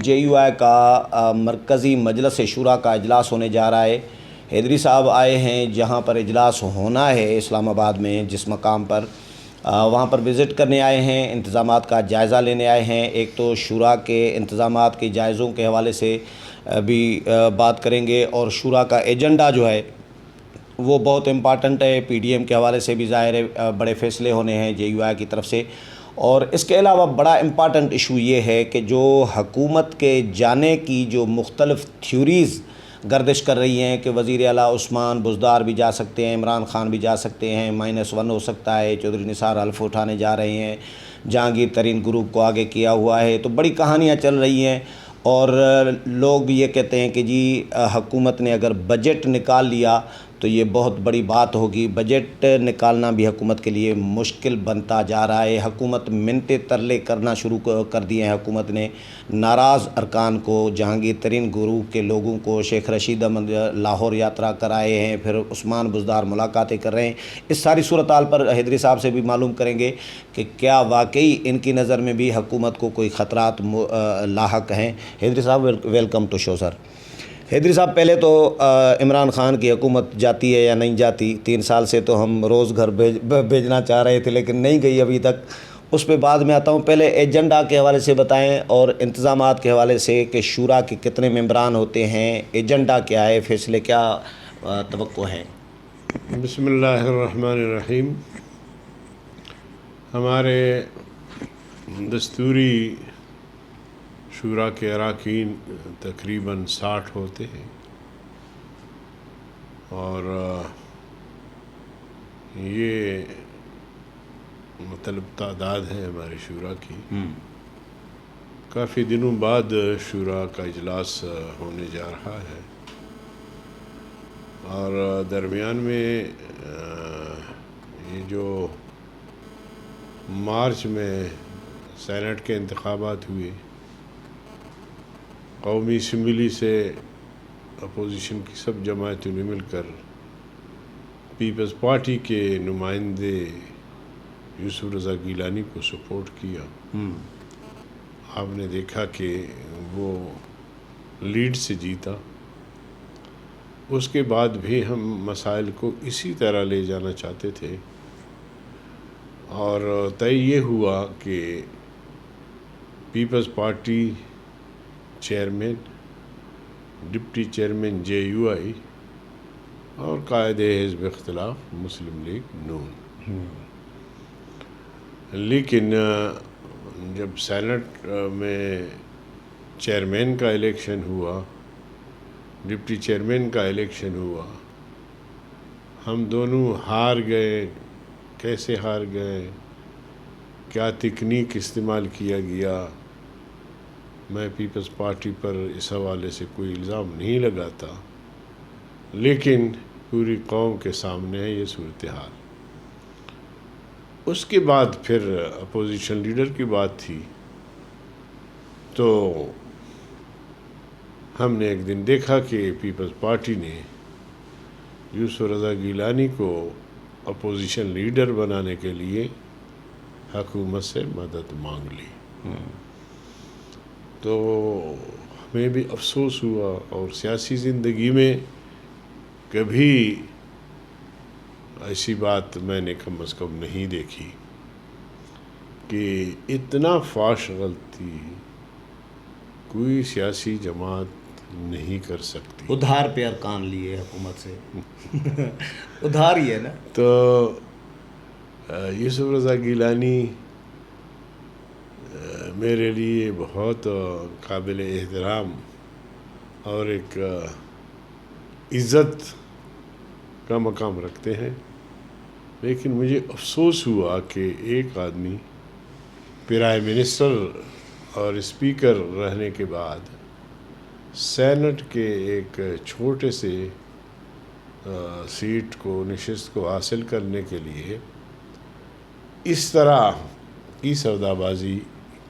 JUI کا مرکزی مجلس شورا کا اجلاس ہونے جا رہا ہے۔ حیدری صاحب آئے ہیں جہاں پر اجلاس ہونا ہے اسلام آباد میں، جس مقام پر وہاں پر وزٹ کرنے آئے ہیں، انتظامات کا جائزہ لینے آئے ہیں۔ ایک تو شورا کے انتظامات کے جائزوں کے حوالے سے بھی بات کریں گے، اور شورا کا ایجنڈا جو ہے وہ بہت امپارٹنٹ ہے۔ PDM کے حوالے سے بھی ظاہر ہے بڑے فیصلے ہونے ہیں JUI کی طرف سے، اور اس کے علاوہ بڑا امپارٹنٹ ایشو یہ ہے کہ جو حکومت کے جانے کی جو مختلف تھیوریز گردش کر رہی ہیں کہ وزیر اعلیٰ عثمان بزدار بھی جا سکتے ہیں، عمران خان بھی جا سکتے ہیں، -1 ہو سکتا ہے، چودھری نثار حلف اٹھانے جا رہے ہیں، جہانگیر ترین گروپ کو آگے کیا ہوا ہے، تو بڑی کہانیاں چل رہی ہیں۔ اور لوگ یہ کہتے ہیں کہ جی حکومت نے اگر بجٹ نکال لیا تو یہ بہت بڑی بات ہوگی۔ بجٹ نکالنا بھی حکومت کے لیے مشکل بنتا جا رہا ہے۔ حکومت منتیں ترلے کرنا شروع کر دیے ہیں۔ حکومت نے ناراض ارکان کو، جہانگیر ترین گروپ کے لوگوں کو، شیخ رشید احمد لاہور یاترا کرائے ہیں، پھر عثمان بزدار ملاقاتیں کر رہے ہیں۔ اس ساری صورتحال پر حیدری صاحب سے بھی معلوم کریں گے کہ کیا واقعی ان کی نظر میں بھی حکومت کو کوئی خطرات لاحق ہیں۔ حیدری صاحب ویلکم ٹو شو سر۔ حیدری صاحب، پہلے تو عمران خان کی حکومت جاتی ہے یا نہیں جاتی؟ 3 سال سے تو ہم روز گھر بھیجنا چاہ رہے تھے لیکن نہیں گئی ابھی تک، اس پہ بعد میں آتا ہوں۔ پہلے ایجنڈا کے حوالے سے بتائیں اور انتظامات کے حوالے سے کہ شورا کے کتنے ممبران ہوتے ہیں، ایجنڈا کیا ہے، فیصلے کیا توقع ہیں؟ بسم اللہ الرحمن الرحیم۔ ہمارے دستوری شورا کے اراکین تقریباً 60 ہوتے ہیں، اور یہ مطلب تعداد ہے ہمارے شورا کی۔ کافی دنوں بعد شورا کا اجلاس ہونے جا رہا ہے، اور درمیان میں یہ جو مارچ میں سینٹ کے انتخابات ہوئے، قومی اسمبلی سے اپوزیشن کی سب جماعتوں نے مل کر پیپلز پارٹی کے نمائندے یوسف رضا گیلانی کو سپورٹ کیا۔ آپ نے دیکھا کہ وہ لیڈ سے جیتا۔ اس کے بعد بھی ہم مسائل کو اسی طرح لے جانا چاہتے تھے، اور طے یہ ہوا کہ Peoples Party chairman, deputy chairman JUI اور قائد حزب اختلاف مسلم لیگ نون۔ لیکن جب سینٹ میں چیئرمین کا الیکشن ہوا، ڈپٹی چیئرمین کا الیکشن ہوا، ہم دونوں ہار گئے۔ کیسے ہار گئے، کیا تکنیک استعمال کیا گیا، میں پیپلز پارٹی پر اس حوالے سے کوئی الزام نہیں لگاتا، لیکن پوری قوم کے سامنے ہے یہ صورتحال۔ اس کے بعد پھر اپوزیشن لیڈر کی بات تھی، تو ہم نے ایک دن دیکھا کہ پیپلز پارٹی نے یوسف رضا گیلانی کو اپوزیشن لیڈر بنانے کے لیے حکومت سے مدد مانگ لی۔ تو ہمیں بھی افسوس ہوا، اور سیاسی زندگی میں کبھی ایسی بات میں نے کم از کم نہیں دیکھی کہ اتنا فاش غلطی کوئی سیاسی جماعت نہیں کر سکتی۔ ادھار پہ ارکان لیے حکومت سے، ادھار ہی ہے نا۔ تو یوسف رضا گیلانی میرے لیے بہت قابل احترام اور ایک عزت کا مقام رکھتے ہیں، لیکن مجھے افسوس ہوا کہ ایک آدمی پرائم منسٹر اور اسپیکر رہنے کے بعد سینٹ کے ایک چھوٹے سے سیٹ کو، نشست کو حاصل کرنے کے لیے اس طرح کی سودا بازی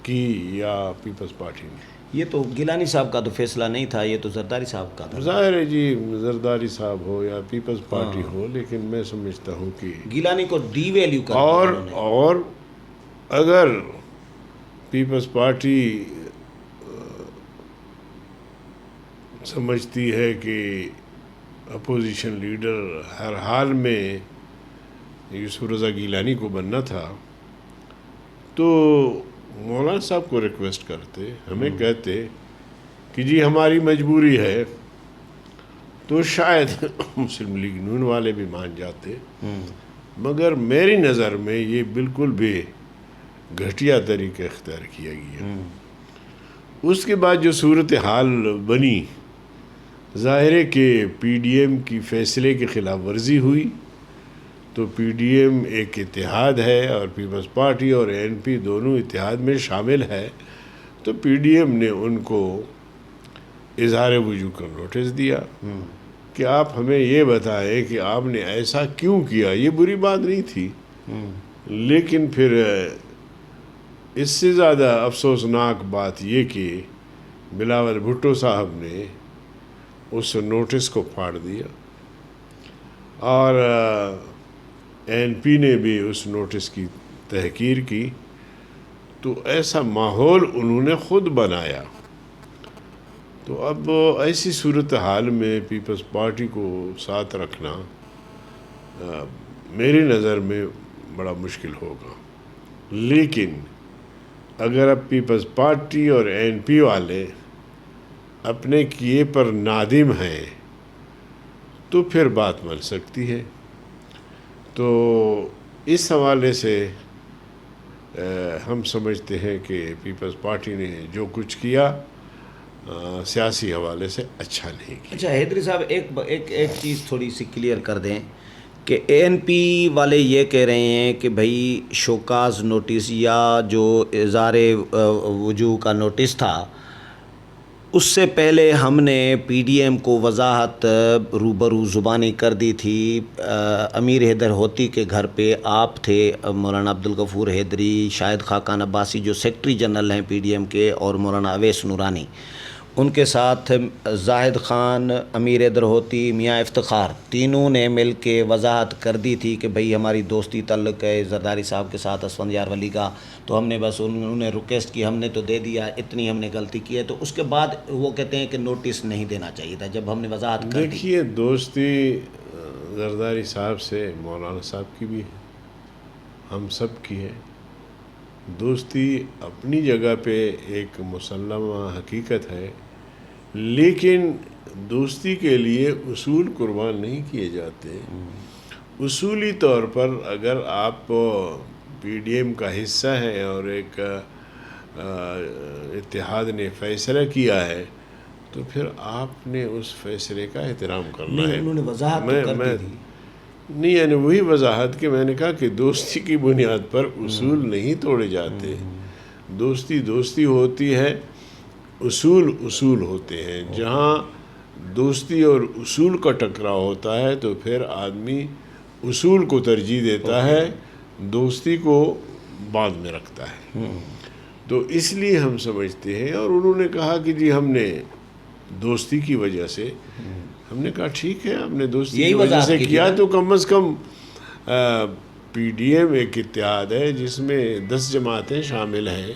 کی، یا پیپلز پارٹی نے۔ یہ تو گیلانی صاحب کا تو فیصلہ نہیں تھا، یہ تو زرداری صاحب کا تھا۔ ظاہر ہے جی، زرداری صاحب ہو یا پیپلز پارٹی ہو، لیکن میں سمجھتا ہوں کہ گیلانی کو ڈی ویلیو کر دیا اور اگر پیپلز پارٹی سمجھتی ہے کہ اپوزیشن لیڈر ہر حال میں یوسف رضا گیلانی کو بننا تھا، تو مولانا صاحب کو ریکویسٹ کرتے، ہمیں کہتے کہ جی ہماری مجبوری ہے، تو شاید مسلم لیگ نون والے بھی مان جاتے، مگر میری نظر میں یہ بالکل بھی گھٹیا طریقہ اختیار کیا گیا۔ اس کے بعد جو صورتحال بنی، ظاہر ہے کہ پی ڈی ایم کی فیصلے کی خلاف ورزی ہوئی، تو پی ڈی ایم ایک اتحاد ہے اور پیپلز پارٹی اور این پی دونوں اتحاد میں شامل ہے، تو پی ڈی ایم نے ان کو اظہار وجوہ کا نوٹس دیا کہ آپ ہمیں یہ بتائیں کہ آپ نے ایسا کیوں کیا۔ یہ بری بات نہیں تھی، لیکن پھر اس سے زیادہ افسوسناک بات یہ کہ بلاول بھٹو صاحب نے اس نوٹس کو پھاڑ دیا، اور این پی نے بھی اس نوٹس کی تحقیر کی، تو ایسا ماحول انہوں نے خود بنایا۔ تو اب ایسی صورتحال میں پیپلز پارٹی کو ساتھ رکھنا میری نظر میں بڑا مشکل ہوگا۔ لیکن اگر اب پیپلز پارٹی اور این پی والے اپنے کیے پر نادم ہیں تو پھر بات مل سکتی ہے۔ تو اس حوالے سے ہم سمجھتے ہیں کہ پیپلز پارٹی نے جو کچھ کیا سیاسی حوالے سے اچھا نہیں کیا۔ اچھا حیدری صاحب، ایک چیز تھوڑی سی کلیئر کر دیں کہ اے این پی والے یہ کہہ رہے ہیں کہ بھائی شوکاز نوٹس یا جو اظہار وجوہ کا نوٹس تھا، اس سے پہلے ہم نے پی ڈی ایم کو وضاحت روبرو زبانی کر دی تھی۔ امیر حیدر ہوتی کے گھر پہ آپ تھے، مولانا عبدالغفور حیدری، شاہد خاقان عباسی جو سیکرٹری جنرل ہیں پی ڈی ایم کے، اور مولانا اویس نورانی، ان کے ساتھ زاہد خان، امیر حیدر ہوتی، میاں افتخار، تینوں نے مل کے وضاحت کر دی تھی کہ بھئی ہماری دوستی تعلق ہے زرداری صاحب کے ساتھ اسفند یار ولی کا، تو ہم نے بس انہوں نے ریکویسٹ کی، ہم نے تو دے دیا، اتنی ہم نے غلطی کی ہے۔ تو اس کے بعد وہ کہتے ہیں کہ نوٹس نہیں دینا چاہیے تھا جب ہم نے وضاحت کر دی۔ دیکھیے، دوستی زرداری صاحب سے مولانا صاحب کی بھی ہے، ہم سب کی ہے۔ دوستی اپنی جگہ پہ ایک مسلمہ حقیقت ہے، لیکن دوستی کے لیے اصول قربان نہیں کیے جاتے۔ اصولی طور پر اگر آپ پی ڈی ایم کا حصہ ہیں اور ایک اتحاد نے فیصلہ کیا ہے، تو پھر آپ نے اس فیصلے کا احترام کرنا ہے۔ انہوں نے وضاحت کر دی تھی۔ نہیں، یعنی وہی وضاحت کہ میں نے کہا کہ دوستی کی بنیاد پر اصول نہیں توڑے جاتے۔ دوستی دوستی ہوتی ہے، اصول اصول ہوتے ہیں۔ جہاں دوستی اور اصول کا ٹکراؤ ہوتا ہے تو پھر آدمی اصول کو ترجیح دیتا ہے، دوستی کو بعد میں رکھتا ہے۔ تو اس لیے ہم سمجھتے ہیں، اور انہوں نے کہا کہ جی ہم نے دوستی کی وجہ سے، ہم نے کہا ٹھیک ہے، آپ نے دوستی کی وجہ سے کیا تو کم از کم پی ڈی ایم ایک اتحاد ہے جس میں 10 جماعتیں شامل ہیں،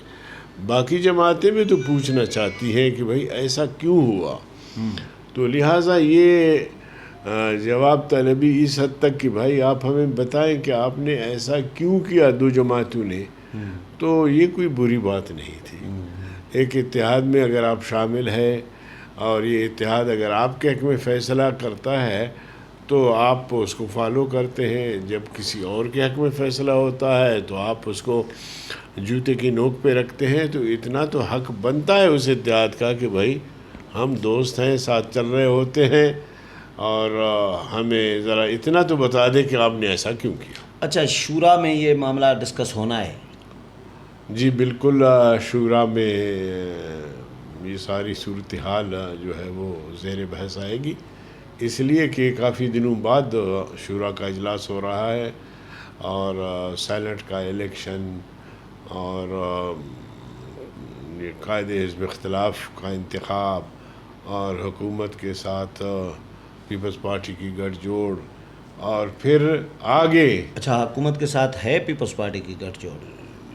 باقی جماعتیں بھی تو پوچھنا چاہتی ہیں کہ بھئی ایسا کیوں ہوا۔ تو لہٰذا یہ جواب طلبی اس حد تک کہ بھائی آپ ہمیں بتائیں کہ آپ نے ایسا کیوں کیا 2 جماعتوں نے، تو یہ کوئی بری بات نہیں تھی۔ ایک اتحاد میں اگر آپ شامل ہیں اور یہ اتحاد اگر آپ کے حق میں فیصلہ کرتا ہے تو آپ اس کو فالو کرتے ہیں، جب کسی اور کے حق میں فیصلہ ہوتا ہے تو آپ اس کو جوتے کی نوک پہ رکھتے ہیں۔ تو اتنا تو حق بنتا ہے اس اتحاد کا کہ بھائی ہم دوست ہیں، ساتھ چل رہے ہوتے ہیں، اور ہمیں ذرا اتنا تو بتا دیں کہ آپ نے ایسا کیوں کیا۔ اچھا، شورا میں یہ معاملہ ڈسکس ہونا ہے؟ جی بالکل، شورا میں یہ ساری صورتحال جو ہے وہ زیر بحث آئے گی، اس لیے کہ کافی دنوں بعد شورا کا اجلاس ہو رہا ہے، اور سینٹ کا الیکشن اور قائد حزب اختلاف کا انتخاب اور حکومت کے ساتھ پیپلز پارٹی کی گٹھ جوڑ، اور پھر آگے۔ اچھا، حکومت کے ساتھ ہے پیپلز پارٹی کی گٹھ جوڑ؟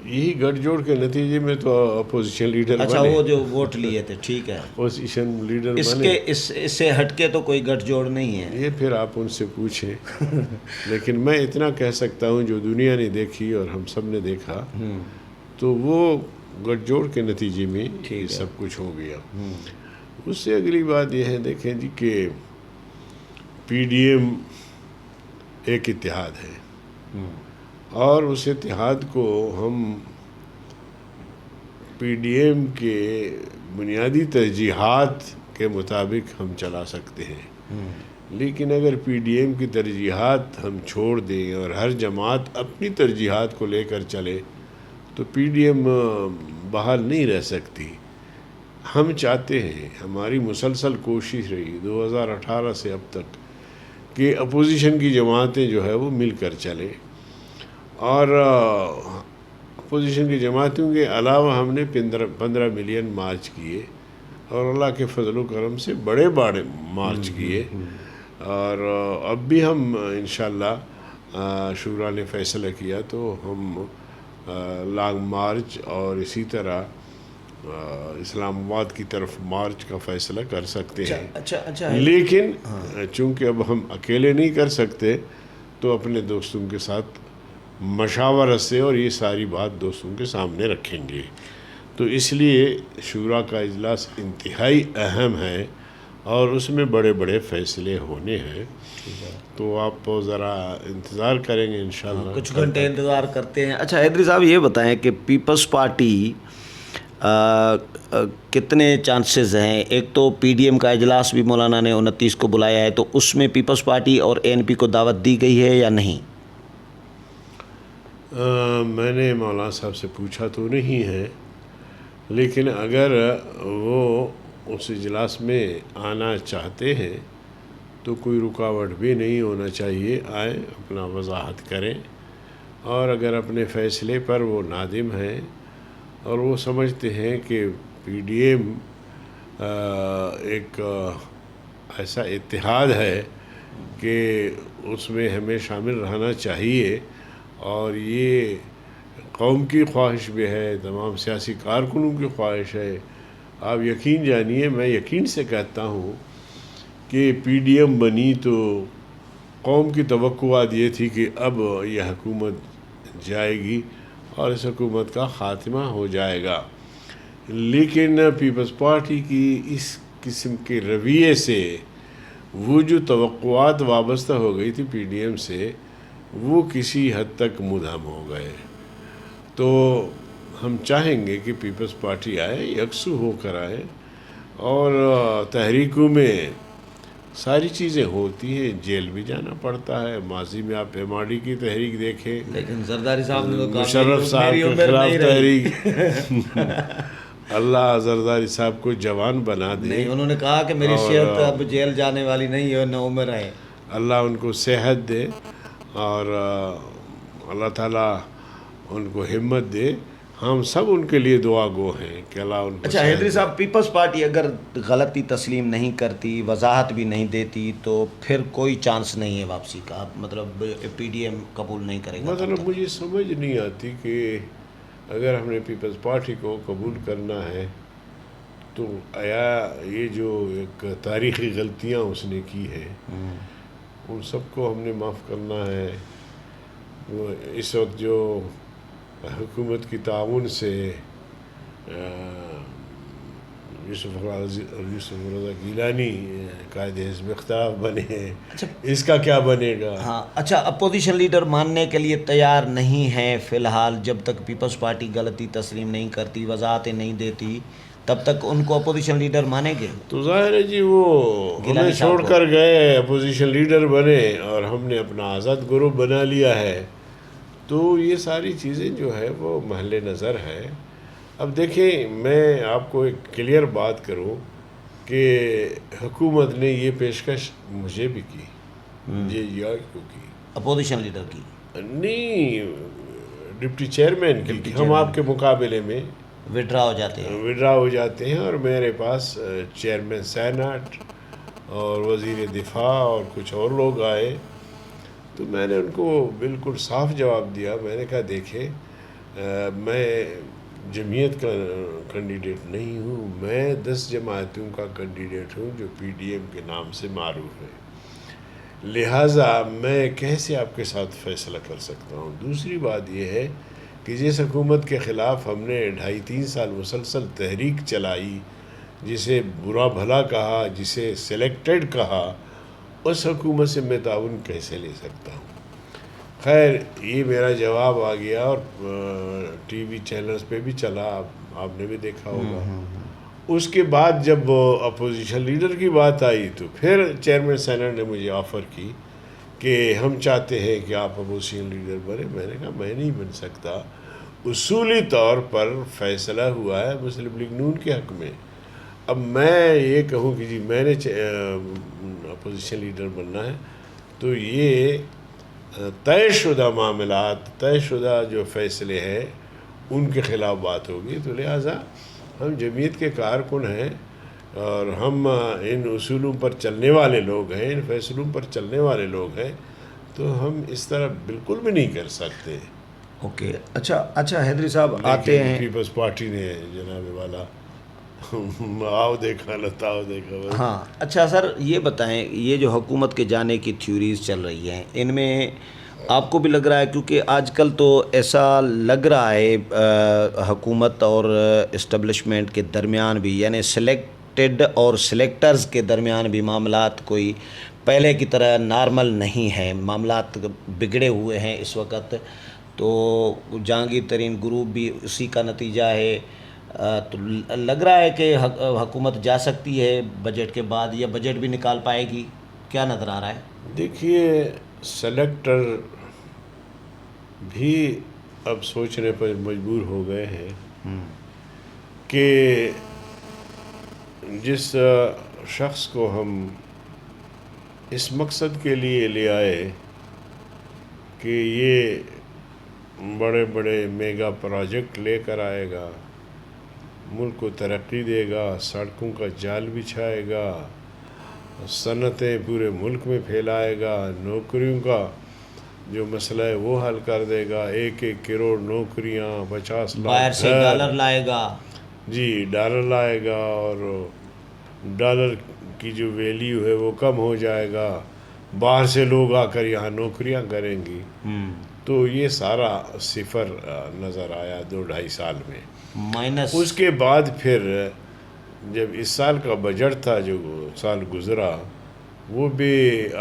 یہی گٹھ جوڑ کے نتیجے میں تو اپوزیشن لیڈر اچھا بنے، وہ جو ووٹ لیے تھے، ٹھیک ہے، اپوزیشن لیڈر اس بنے۔ کے اس سے ہٹ کے تو کوئی گٹھ جوڑ نہیں ہے۔ یہ پھر آپ ان سے پوچھیں، لیکن میں اتنا کہہ سکتا ہوں جو دنیا نے دیکھی اور ہم سب نے دیکھا، تو وہ گٹھ جوڑ کے نتیجے میں یہ سب کچھ ہو گیا۔ اس سے اگلی بات یہ ہے، دیکھیں جی کہ پی ڈی ایم ایک اتحاد ہے، اور اس اتحاد کو ہم پی ڈی ایم کے بنیادی ترجیحات کے مطابق ہم چلا سکتے ہیں، لیکن اگر پی ڈی ایم کی ترجیحات ہم چھوڑ دیں اور ہر جماعت اپنی ترجیحات کو لے کر چلے تو پی ڈی ایم بحال نہیں رہ سکتی۔ ہم چاہتے ہیں، ہماری مسلسل کوشش رہی 2018 سے اب تک، کہ اپوزیشن کی جماعتیں جو ہے وہ مل کر چلیں، اور اپوزیشن کی جماعتوں کے علاوہ ہم نے 15 ملین مارچ کیے، اور اللہ کے فضل و کرم سے بڑے بڑے مارچ کیے، اور اب بھی ہم انشاءاللہ شورا نے فیصلہ کیا تو ہم لانگ مارچ اور اسی طرح اسلام آباد کی طرف مارچ کا فیصلہ کر سکتے ہیں۔ اچھا لیکن چونکہ اب ہم اکیلے نہیں کر سکتے تو اپنے دوستوں کے ساتھ مشاورت سے اور یہ ساری بات دوستوں کے سامنے رکھیں گے، تو اس لیے شورا کا اجلاس انتہائی اہم ہے اور اس میں بڑے بڑے فیصلے ہونے ہیں، تو آپ ذرا انتظار کریں گے انشاءاللہ، کچھ گھنٹے انتظار کرتے ہیں۔ اچھا حیدری صاحب یہ بتائیں کہ پیپلز پارٹی کتنے چانسز ہیں؟ ایک تو پی ڈی ایم کا اجلاس بھی مولانا نے 29 کو بلایا ہے، تو اس میں پیپلز پارٹی اور اے این پی کو دعوت دی گئی ہے یا نہیں؟ میں نے مولانا صاحب سے پوچھا تو نہیں ہے، لیکن اگر وہ اس اجلاس میں آنا چاہتے ہیں تو کوئی رکاوٹ بھی نہیں ہونا چاہیے، آئیں اپنا وضاحت کریں، اور اگر اپنے فیصلے پر وہ نادم ہیں اور وہ سمجھتے ہیں کہ پی ڈی ایم ایک ایسا اتحاد ہے کہ اس میں ہمیں شامل رہنا چاہیے، اور یہ قوم کی خواہش بھی ہے، تمام سیاسی کارکنوں کی خواہش ہے، آپ یقین جانیے، میں یقین سے کہتا ہوں کہ پی ڈی ایم بنی تو قوم کی توقعات یہ تھی کہ اب یہ حکومت جائے گی اور اس حکومت کا خاتمہ ہو جائے گا، لیکن پیپلز پارٹی کی اس قسم کے رویے سے وہ جو توقعات وابستہ ہو گئی تھی پی ڈی ایم سے، وہ کسی حد تک مدھم ہو گئے۔ تو ہم چاہیں گے کہ پیپلز پارٹی آئے، یکسو ہو کر آئے، اور تحریکوں میں ساری چیزیں ہوتی ہیں، جیل بھی جانا پڑتا ہے، ماضی میں آپ ایم آر ڈی کی تحریک دیکھیں، لیکن زرداری صاحب نے تو کہا مشرف صاحب کے خلاف تحریک، اللہ زرداری صاحب کو جوان بنا دے، نہیں، انہوں نے کہا کہ میری صحت اب جیل جانے والی نہیں ہے، نہ عمر ہے، اللہ ان کو صحت دے، اور اللہ تعالیٰ ان کو ہمت دے، ہم سب ان کے لیے دعا گو ہیں کہ اللہ ان کو اچھا حیدری صاحب، پیپلز پارٹی اگر غلطی تسلیم نہیں کرتی، وضاحت بھی نہیں دیتی، تو پھر کوئی چانس نہیں ہے واپسی کا، مطلب پی ڈی ایم قبول نہیں کرے گا؟ مطلب مجھے سمجھ نہیں آتی کہ اگر ہم نے پیپلز پارٹی کو قبول کرنا ہے تو آیا یہ جو ایک تاریخی غلطیاں اس نے کی ہیں ان سب کو ہم نے معاف کرنا ہے؟ اس وقت جو حکومت کی تعاون سے یوسف رضا گیلانی قائد حزب اختلاف بنے ہیں، اس کا کیا بنے گا؟ ہاں، اچھا، اپوزیشن لیڈر ماننے کے لیے تیار نہیں ہیں فی الحال، جب تک پیپلز پارٹی غلطی تسلیم نہیں کرتی، وضاحتیں نہیں دیتی، تب تک ان کو اپوزیشن لیڈر مانیں گے؟ تو ظاہر ہے جی، وہ ہمیں چھوڑ کر گئے، اپوزیشن لیڈر بنے، اور ہم نے اپنا آزاد گروپ بنا لیا ہے، تو یہ ساری چیزیں جو ہے وہ محل نظر ہے۔ اب دیکھیں، میں آپ کو ایک کلیئر بات کروں کہ حکومت نے یہ پیشکش مجھے بھی کی، کو کی، اپوزیشن لیڈر کی نہیں، ڈپٹی چیئرمین کی، ہم آپ کے مقابلے میں وڈرا ہو جاتے ہیں، اور میرے پاس چیئرمین سینٹ اور وزیر دفاع اور کچھ اور لوگ آئے، تو میں نے ان کو بالکل صاف جواب دیا، میں نے کہا دیکھیں، میں جمعیت کا کینڈیڈیٹ نہیں ہوں، میں 10 جماعتوں کا کینڈیڈیٹ ہوں جو پی ڈی ایم کے نام سے معروف ہے، لہٰذا میں کیسے آپ کے ساتھ فیصلہ کر سکتا ہوں؟ دوسری بات یہ ہے کہ جس حکومت کے خلاف ہم نے 2.5-3 سال مسلسل تحریک چلائی، جسے برا بھلا کہا، جسے سلیکٹڈ کہا، اس حکومت سے میں تعاون کیسے لے سکتا ہوں؟ خیر، یہ میرا جواب آ گیا اور ٹی وی چینلز پہ بھی چلا، آپ نے بھی دیکھا ہوگا۔ اس کے بعد جب اپوزیشن لیڈر کی بات آئی تو پھر چیئرمین سینٹ نے مجھے آفر کی کہ ہم چاہتے ہیں کہ آپ اپوزیشن لیڈر بنے۔ میں نے کہا میں نہیں بن سکتا، اصولی طور پر فیصلہ ہوا ہے مسلم لیگ نون کے حق میں۔ اب میں یہ کہوں کہ جی میں نے اپوزیشن لیڈر بننا ہے، تو یہ طے شدہ معاملات، طے شدہ جو فیصلے ہیں ان کے خلاف بات ہوگی، تو لہٰذا ہم جمعیت کے کارکن ہیں اور ہم ان اصولوں پر چلنے والے لوگ ہیں، ان فیصلوں پر چلنے والے لوگ ہیں، تو ہم اس طرح بالکل بھی نہیں کر سکتے۔ اوکے، اچھا حیدری صاحب آتے ہیں، پیپلز پارٹی نے جناب والا آؤ دیکھا لتاؤ دیکھا بس۔ ہاں اچھا سر یہ بتائیں، یہ جو حکومت کے جانے کی تھیوریز چل رہی ہیں، ان میں آپ کو بھی لگ رہا ہے، کیونکہ آج کل تو ایسا لگ رہا ہے حکومت اور اسٹیبلشمنٹ کے درمیان بھی، یعنی سلیکٹڈ اور سلیکٹرز کے درمیان بھی معاملات کوئی پہلے کی طرح نارمل نہیں ہیں، معاملات بگڑے ہوئے ہیں اس وقت۔ تو جہانگیر ترین گروپ بھی اسی کا نتیجہ ہے، تو لگ رہا ہے کہ حکومت جا سکتی ہے بجٹ کے بعد، یا بجٹ بھی نکال پائے گی، کیا نظر آ رہا ہے؟ دیکھیے، سلیکٹر بھی اب سوچنے پر مجبور ہو گئے ہیں کہ جس شخص کو ہم اس مقصد کے لیے لے آئے کہ یہ بڑے بڑے میگا پروجیکٹ لے کر آئے گا، ملک کو ترقی دے گا، سڑکوں کا جال بچھائے گا، صنعتیں پورے ملک میں پھیلائے گا، نوکریوں کا جو مسئلہ ہے وہ حل کر دے گا، 1 کروڑ نوکریاں، 50 لاکھ باہر سے ڈالر لائے گا، جی ڈالر لائے گا، اور ڈالر کی جو ویلیو ہے وہ کم ہو جائے گا، باہر سے لوگ آ کر یہاں نوکریاں کریں گی۔ تو یہ سارا صفر نظر آیا 2-2.5 سال میں۔ مائنس اس کے بعد پھر جب اس سال کا بجٹ تھا جو سال گزرا، وہ بھی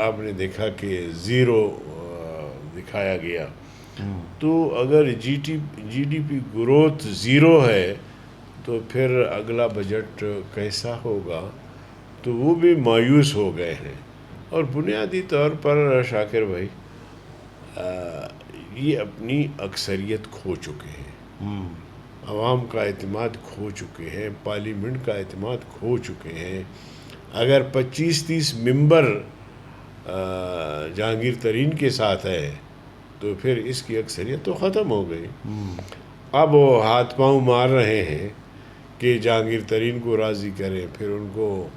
آپ نے دیکھا کہ زیرو دکھایا گیا۔ تو اگر G D P growth zero ہے تو پھر اگلا بجٹ کیسا ہوگا؟ تو وہ بھی مایوس ہو گئے ہیں۔ اور بنیادی طور پر شاکر بھائی، یہ اپنی اکثریت کھو چکے ہیں، عوام کا اعتماد کھو چکے ہیں، پارلیمنٹ کا اعتماد کھو چکے ہیں۔ اگر 25-30 ممبر جہانگیر ترین کے ساتھ ہے تو پھر اس کی اکثریت تو ختم ہو گئی۔ اب وہ ہاتھ پاؤں مار رہے ہیں کہ جہانگیر ترین کو راضی کریں، پھر ان کو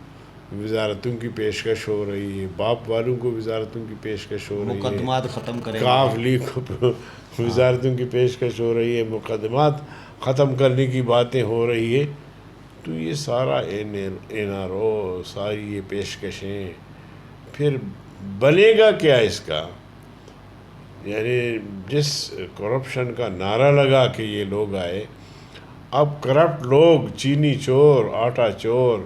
وزارتوں کی پیشکش ہو رہی ہے، باپ والوں کو وزارتوں کی پیشکش ہو رہی ہے، مقدمات ختم کریں گے، کاف لیگ کو وزارتوں کی پیشکش ہو رہی ہے، مقدمات ختم کرنے کی باتیں ہو رہی ہے۔ تو یہ سارا این آر او، ساری یہ پیشکشیں، پھر بنے گا کیا اس کا؟ یعنی جس کرپشن کا نعرہ لگا کہ یہ لوگ آئے، اب کرپٹ لوگ، چینی چور، آٹا چور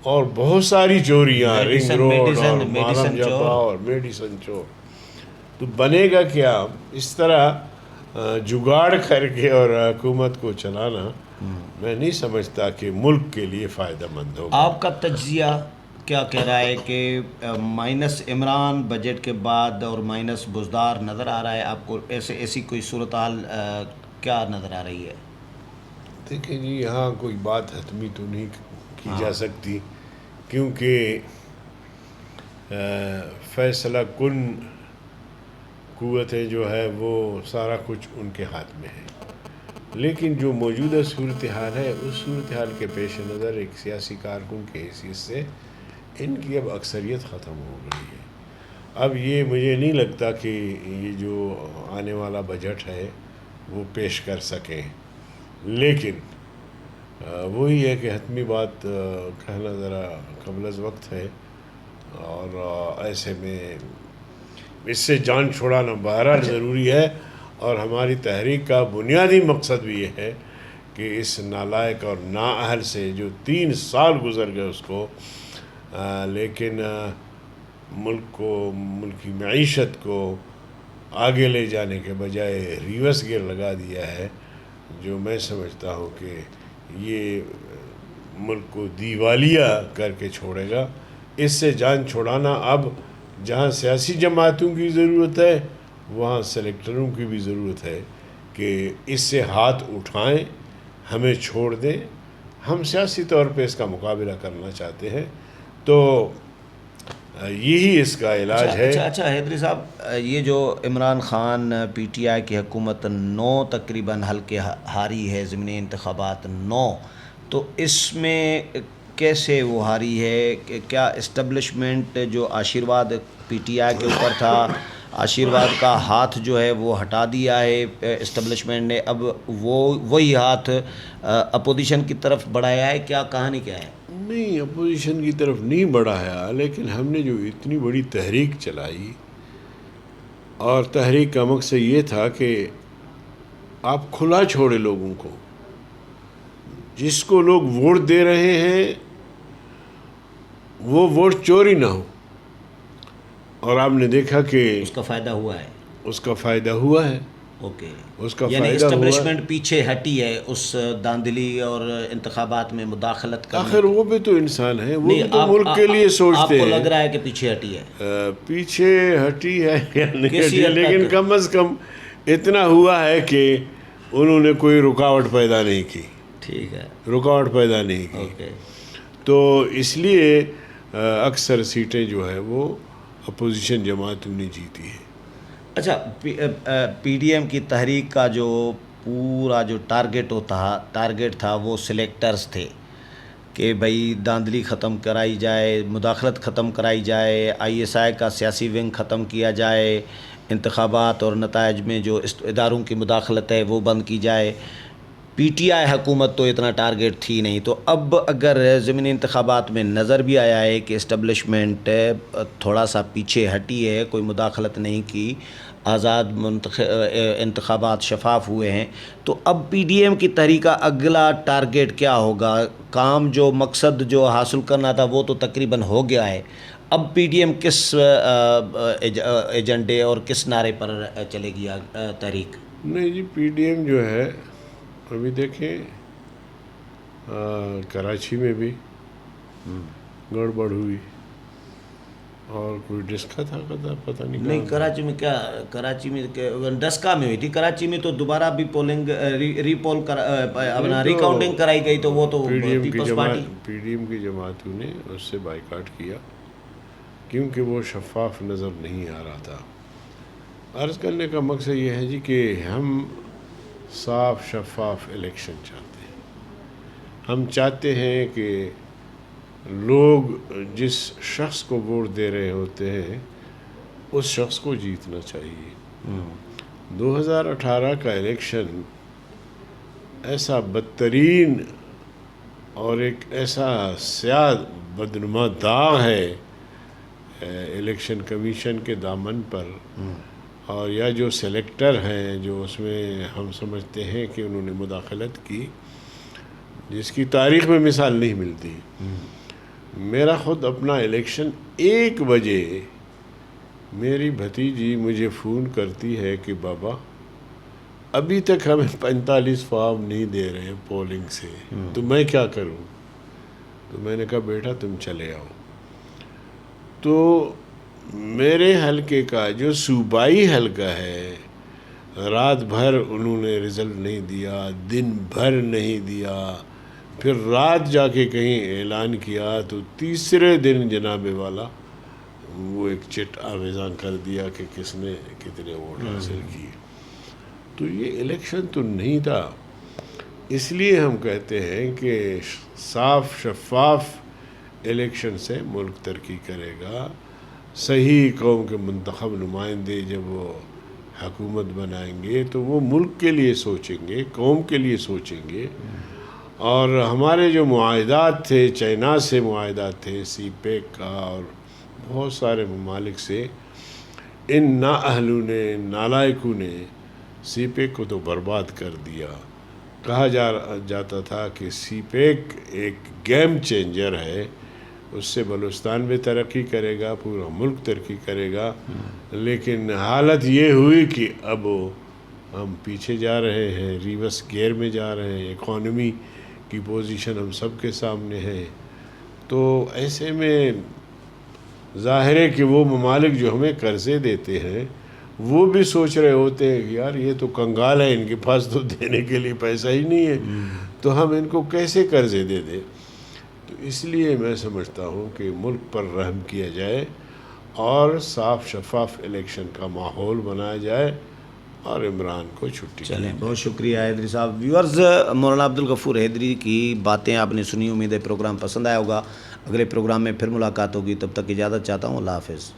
اور بہت ساری چوریاں، رنگ روڈ اور مالم جبا اور میڈیسن چور، تو بنے گا کیا؟ اس طرح جگاڑ کر کے اور حکومت کو چلانا میں نہیں سمجھتا کہ ملک کے لیے فائدہ مند ہوگا۔ آپ کا تجزیہ کیا کہہ رہا ہے کہ مائنس عمران بجٹ کے بعد اور مائنس بزدار نظر آ رہا ہے آپ کو؟ ایسی کوئی صورتحال کیا نظر آ رہی ہے؟ دیکھیں جی، یہاں کوئی بات حتمی تو نہیں کی جا سکتی، کیونکہ فیصلہ کن قوتیں جو ہے وہ سارا کچھ ان کے ہاتھ میں ہے، لیکن جو موجودہ صورتحال ہے اس صورتحال کے پیش نظر ایک سیاسی کارکن کی حیثیت سے ان کی اب اکثریت ختم ہو گئی ہے۔ اب یہ مجھے نہیں لگتا کہ یہ جو آنے والا بجٹ ہے وہ پیش کر سکیں. لیکن وہی ہے کہ حتمی بات کہنا ذرا قبل از وقت ہے، اور ایسے میں اس سے جان چھڑانا بہرحال ضروری ہے. اور ہماری تحریک کا بنیادی مقصد بھی یہ ہے کہ اس نالائق اور نااہل سے جو 3 سال گزر گئے اس کو، لیکن ملک کو، ملک کی معیشت کو آگے لے جانے کے بجائے ریورس گیئر لگا دیا ہے، جو میں سمجھتا ہوں کہ یہ ملک کو دیوالیہ کر کے چھوڑے گا. اس سے جان چھڑانا اب جہاں سیاسی جماعتوں کی ضرورت ہے وہاں سلیکٹروں کی بھی ضرورت ہے کہ اس سے ہاتھ اٹھائیں، ہمیں چھوڑ دیں. ہم سیاسی طور پہ اس کا مقابلہ کرنا چاہتے ہیں، تو یہی اس کا علاج ہے. اچھا حیدری صاحب، یہ جو Imran Khan P T I کی حکومت 9 تقریباً حلقے ہاری ہے، ضمنی انتخابات 9، تو اس میں کیسے وہ ہاری ہے؟ کیا اسٹیبلشمنٹ جو آشیرواد پی ٹی آئی کے اوپر تھا، آشیرواد کا ہاتھ جو ہے وہ ہٹا دیا ہے اسٹیبلشمنٹ نے، اب وہی ہاتھ اپوزیشن کی طرف بڑھایا ہے؟ کیا کہانی کیا ہے؟ نہیں، اپوزیشن کی طرف نہیں بڑھایا، لیکن ہم نے جو اتنی بڑی تحریک چلائی، اور تحریک کا مقصد یہ تھا کہ آپ کھلا چھوڑے لوگوں کو، جس کو لوگ ووٹ دے رہے ہیں وہ ووٹ چوری نہ ہو. اور آپ نے دیکھا کہ اس کا فائدہ ہوا ہے. اس کا فائدہ ہوا ہے. اوکے، اس کا یعنی فائدہ ہوا. اسٹیبلشمنٹ پیچھے ہٹی ہے اس داندلی اور انتخابات میں مداخلت کرنے. آخر وہ بھی تو انسان ہے، وہ بھی تو ملک کے لیے سوچتے ہیں. آپ کو لگ رہا ہے کہ پیچھے ہٹی ہے؟ پیچھے ہٹی ہے یا نہیں ہٹی ہے، لیکن کم از کم اتنا ہوا ہے کہ انہوں نے کوئی رکاوٹ پیدا نہیں کی. ٹھیک ہے، رکاوٹ پیدا نہیں کی. اوکے. تو اس لیے اکثر سیٹیں جو ہے وہ اپوزیشن جماعتوں نے جیتی ہے. اچھا، پی ڈی ایم کی تحریک کا جو پورا جو ٹارگیٹ تھا وہ سلیکٹرز تھے کہ بھئی داندلی ختم کرائی جائے، مداخلت ختم کرائی جائے، آئی ایس آئی کا سیاسی ونگ ختم کیا جائے، انتخابات اور نتائج میں جو اداروں کی مداخلت ہے وہ بند کی جائے. پی ٹی آئی حکومت تو اتنا ٹارگیٹ تھی نہیں. تو اب اگر ضمنی انتخابات میں نظر بھی آیا ہے کہ اسٹیبلشمنٹ تھوڑا سا پیچھے ہٹی ہے، کوئی مداخلت نہیں کی، آزاد انتخابات شفاف ہوئے ہیں، تو اب پی ڈی ایم کی تحریک کا اگلا ٹارگیٹ کیا ہوگا؟ کام جو مقصد جو حاصل کرنا تھا وہ تو تقریباً ہو گیا ہے. اب پی ڈی ایم کس ایجنڈے اور کس نعرے پر چلے گی تحریک؟ نہیں جی، پی ڈی ایم جو ہے ابھی دیکھیں کراچی میں بھی گڑبڑ ہوئی، اور کوئی ڈسکا تھا پتہ نہیں. کراچی میں کیا، کراچی میں ڈسکا میں ہوئی تھی. کراچی میں تو دوبارہ بھی پولنگ ریکاؤنٹنگ کرائی گئی، تو وہ تو Peoples Party. P D M کی جماعتوں نے اس سے بائیکاٹ کیا کیونکہ وہ شفاف نظر نہیں آ رہا تھا. عرض کرنے کا مقصد یہ ہے جی کہ ہم صاف شفاف الیکشن چاہتے ہیں. ہم چاہتے ہیں کہ لوگ جس شخص کو ووٹ دے رہے ہوتے ہیں اس شخص کو جیتنا چاہیے. 2018 کا الیکشن ایسا بدترین اور ایک ایسا سیاہ بدنما داغ ہے الیکشن کمیشن کے دامن پر، اور یا جو سلیکٹر ہیں جو اس میں ہم سمجھتے ہیں کہ انہوں نے مداخلت کی، جس کی تاریخ میں مثال نہیں ملتی. میرا خود اپنا الیکشن 1 بجے میری بھتیجی مجھے فون کرتی ہے کہ بابا ابھی تک ہمیں 45 فارم نہیں دے رہے پولنگ سے، تو میں کیا کروں؟ تو میں نے کہا بیٹا تم چلے آؤ. تو میرے حلقے کا جو صوبائی حلقہ ہے، رات بھر انہوں نے رزلٹ نہیں دیا، دن بھر نہیں دیا، پھر رات جا کے کہیں اعلان کیا، تو تیسرے دن جناب والا وہ ایک چٹ آویزاں کر دیا کہ کس نے کتنے ووٹ حاصل کیے. تو یہ الیکشن تو نہیں تھا. اس لیے ہم کہتے ہیں کہ صاف شفاف الیکشن سے ملک ترقی کرے گا. صحیح قوم کے منتخب نمائندے جب وہ حکومت بنائیں گے تو وہ ملک کے لیے سوچیں گے، قوم کے لیے سوچیں گے. اور ہمارے جو معاہدات تھے، چائنا سے معاہدات تھے، سی پیک کا اور بہت سارے ممالک سے، ان نااہلوں نے، نالائقوں نے سی پیک کو تو برباد کر دیا. کہا جاتا تھا کہ سی پیک ایک گیم چینجر ہے، اس سے بلوچستان بھی ترقی کرے گا، پورا ملک ترقی کرے گا. لیکن حالت یہ ہوئی کہ اب ہم پیچھے جا رہے ہیں، ریورس گیئر میں جا رہے ہیں. اکانومی کی پوزیشن ہم سب کے سامنے ہے. تو ایسے میں ظاہر ہے کہ وہ ممالک جو ہمیں قرضے دیتے ہیں وہ بھی سوچ رہے ہوتے ہیں کہ یار یہ تو کنگال ہے، ان کے پاس تو دینے کے لیے پیسہ ہی نہیں ہے، تو ہم ان کو کیسے قرضے دے دیں. تو اس لیے میں سمجھتا ہوں کہ ملک پر رحم کیا جائے اور صاف شفاف الیکشن کا ماحول بنایا جائے اور عمران کو چھٹی. چلیں، بہت شکریہ حیدری صاحب. ویورز، مولانا عبدالغفور حیدری کی باتیں آپ نے سنی، امید ہے پروگرام پسند آیا ہوگا. اگلے پروگرام میں پھر ملاقات ہوگی، تب تک اجازت چاہتا ہوں. اللہ حافظ.